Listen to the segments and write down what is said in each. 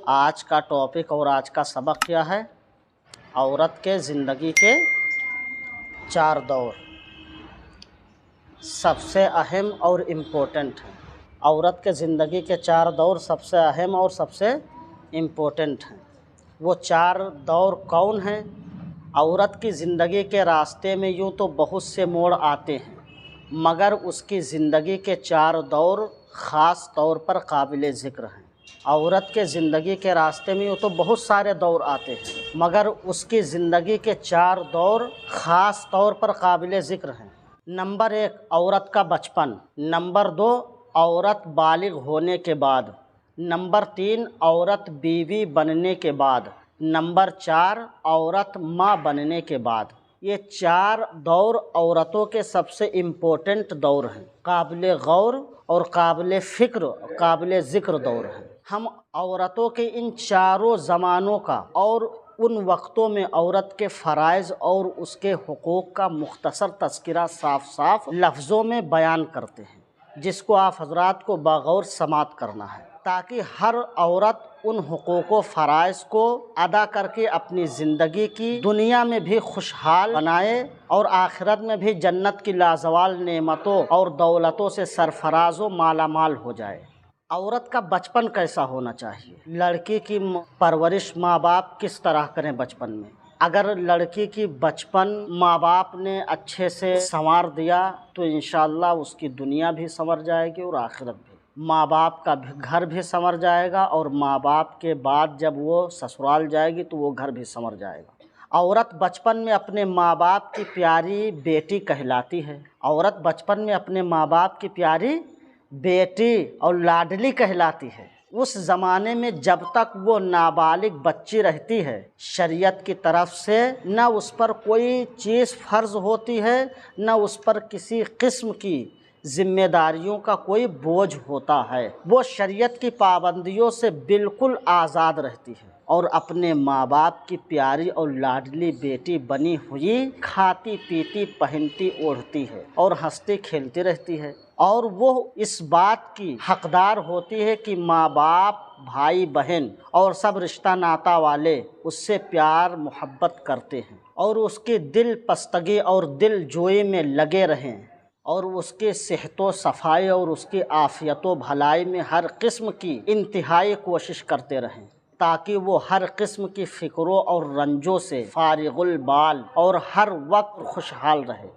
آج کا ٹاپک اور آج کا سبق کیا ہے؟ عورت کے زندگی کے 4 دور سب سے اہم اور امپورٹنٹ ہیں۔ عورت کے زندگی کے 4 دور سب سے اہم اور سب سے امپورٹنٹ ہیں۔ وہ 4 دور کون ہیں؟ عورت کی زندگی کے راستے میں یوں تو بہت سے موڑ آتے ہیں، مگر اس کی زندگی کے 4 دور خاص طور پر قابل ذکر ہیں۔ عورت کے زندگی کے راستے میں یوں تو بہت سارے دور آتے ہیں، مگر اس کی زندگی کے 4 دور خاص طور پر قابل ذکر ہیں۔ نمبر 1، عورت کا بچپن۔ نمبر 2، عورت بالغ ہونے کے بعد۔ نمبر 3، عورت بیوی بننے کے بعد۔ نمبر 4، عورت ماں بننے کے بعد۔ یہ 4 دور عورتوں کے سب سے امپورٹنٹ دور ہیں، قابل غور اور قابل فکر، قابل ذکر دور ہیں۔ ہم عورتوں کے ان 4 زمانوں کا اور ان وقتوں میں عورت کے فرائض اور اس کے حقوق کا مختصر تذکرہ صاف لفظوں میں بیان کرتے ہیں، جس کو آپ حضرات کو بغور سماعت کرنا ہے، تاکہ ہر عورت ان حقوق و فرائض کو ادا کر کے اپنی زندگی کی دنیا میں بھی خوشحال بنائے اور آخرت میں بھی جنت کی لازوال نعمتوں اور دولتوں سے سرفراز و مالا مال ہو جائے۔ عورت کا بچپن کیسا ہونا چاہیے؟ لڑکی کی پرورش ماں باپ کس طرح کریں بچپن میں؟ اگر لڑکی کی بچپن ماں باپ نے اچھے سے سنوار دیا تو انشاءاللہ اس کی دنیا بھی سنور جائے گی اور آخرت بھی۔ ماں باپ کا گھر بھی سنور جائے گا اور ماں باپ کے بعد جب وہ سسرال جائے گی تو وہ گھر بھی سنور جائے گا۔ عورت بچپن میں اپنے ماں باپ کی پیاری بیٹی کہلاتی ہے۔ عورت بچپن میں اپنے ماں باپ کی پیاری بیٹی اور لاڈلی کہلاتی ہے۔ اس زمانے میں جب تک وہ نابالغ بچی رہتی ہے، شریعت کی طرف سے نہ اس پر کوئی چیز فرض ہوتی ہے، نہ اس پر کسی قسم کی ذمہ داریوں کا کوئی بوجھ ہوتا ہے۔ وہ شریعت کی پابندیوں سے بالکل آزاد رہتی ہے اور اپنے ماں باپ کی پیاری اور لاڈلی بیٹی بنی ہوئی کھاتی پیتی پہنتی اوڑھتی ہے اور ہنستی کھیلتی رہتی ہے، اور وہ اس بات کی حقدار ہوتی ہے کہ ماں باپ، بھائی بہن اور سب رشتہ ناتا والے اس سے پیار محبت کرتے ہیں اور اس کی دل پستگی اور دل جوئی میں لگے رہیں اور اس کی صحت و صفائی اور اس کی عافیت و بھلائی میں ہر قسم کی انتہائی کوشش کرتے رہیں، تاکہ وہ ہر قسم کی فکروں اور رنجوں سے فارغ البال اور ہر وقت خوشحال رہے۔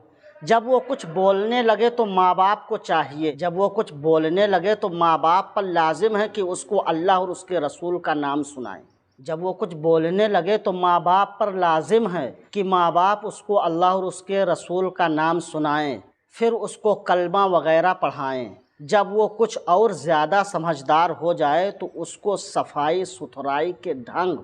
جب وہ کچھ بولنے لگے تو ماں باپ کو چاہیے تو ماں باپ پر لازم ہے کہ اس کو اللہ اور اس کے رسول کا نام سنائیں۔ جب وہ کچھ بولنے لگے تو ماں باپ پر لازم ہے کہ ماں باپ اس کو اللہ اور اس کے رسول کا نام سنائیں، پھر اس کو کلمہ وغیرہ پڑھائیں۔ جب وہ کچھ اور زیادہ سمجھدار ہو جائے تو اس کو صفائی ستھرائی کے ڈھنگ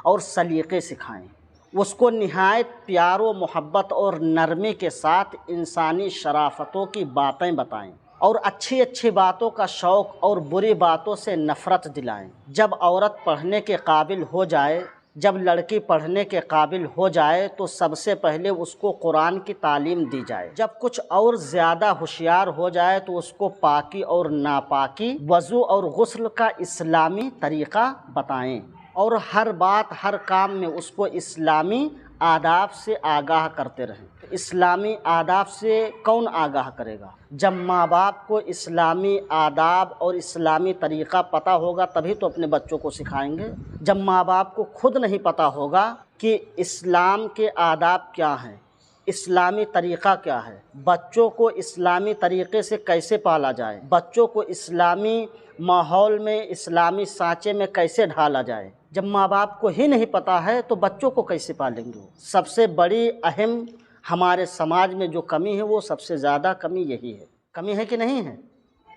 اور سلیقے سکھائیں، اس کو نہایت پیار و محبت اور نرمی کے ساتھ انسانی شرافتوں کی باتیں بتائیں اور اچھی اچھی باتوں کا شوق اور بری باتوں سے نفرت دلائیں۔ جب عورت پڑھنے کے قابل ہو جائے، جب لڑکی پڑھنے کے قابل ہو جائے تو سب سے پہلے اس کو قرآن کی تعلیم دی جائے۔ جب کچھ اور زیادہ ہوشیار ہو جائے تو اس کو پاکی اور ناپاکی، وضو اور غسل کا اسلامی طریقہ بتائیں اور ہر بات ہر کام میں اس کو اسلامی آداب سے آگاہ کرتے رہیں۔ اسلامی آداب سے کون آگاہ کرے گا؟ جب ماں باپ کو اسلامی آداب اور اسلامی طریقہ پتہ ہوگا تبھی تو اپنے بچوں کو سکھائیں گے۔ جب ماں باپ کو خود نہیں پتہ ہوگا کہ اسلام کے آداب کیا ہیں، اسلامی طریقہ کیا ہے، بچوں کو اسلامی طریقے سے کیسے پالا جائے، بچوں کو اسلامی ماحول میں، اسلامی سانچے میں کیسے ڈھالا جائے، جب ماں باپ کو ہی نہیں پتہ ہے تو بچوں کو کیسے پالیں گے؟ سب سے بڑی اہم ہمارے سماج میں جو کمی ہے وہ سب سے زیادہ کمی یہی ہے۔ کمی ہے کہ نہیں ہے؟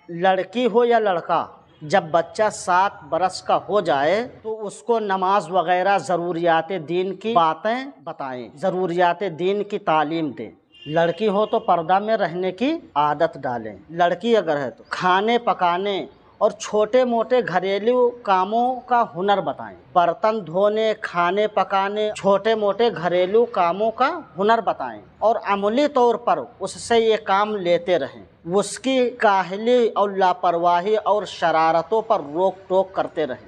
لڑکی ہو یا لڑکا، جب بچہ 7 برس کا ہو جائے تو اس کو نماز وغیرہ ضروریات دین کی باتیں بتائیں، ضروریات دین کی تعلیم دیں۔ لڑکی ہو تو پردہ میں رہنے کی عادت ڈالیں، لڑکی اگر ہے تو کھانے پکانے اور چھوٹے موٹے گھریلو کاموں کا ہنر بتائیں، برتن دھونے، کھانے پکانے، چھوٹے موٹے گھریلو کاموں کا ہنر بتائیں اور عملی طور پر اس سے یہ کام لیتے رہیں۔ اس کی کاہلی اور لاپرواہی اور شرارتوں پر روک ٹوک کرتے رہیں۔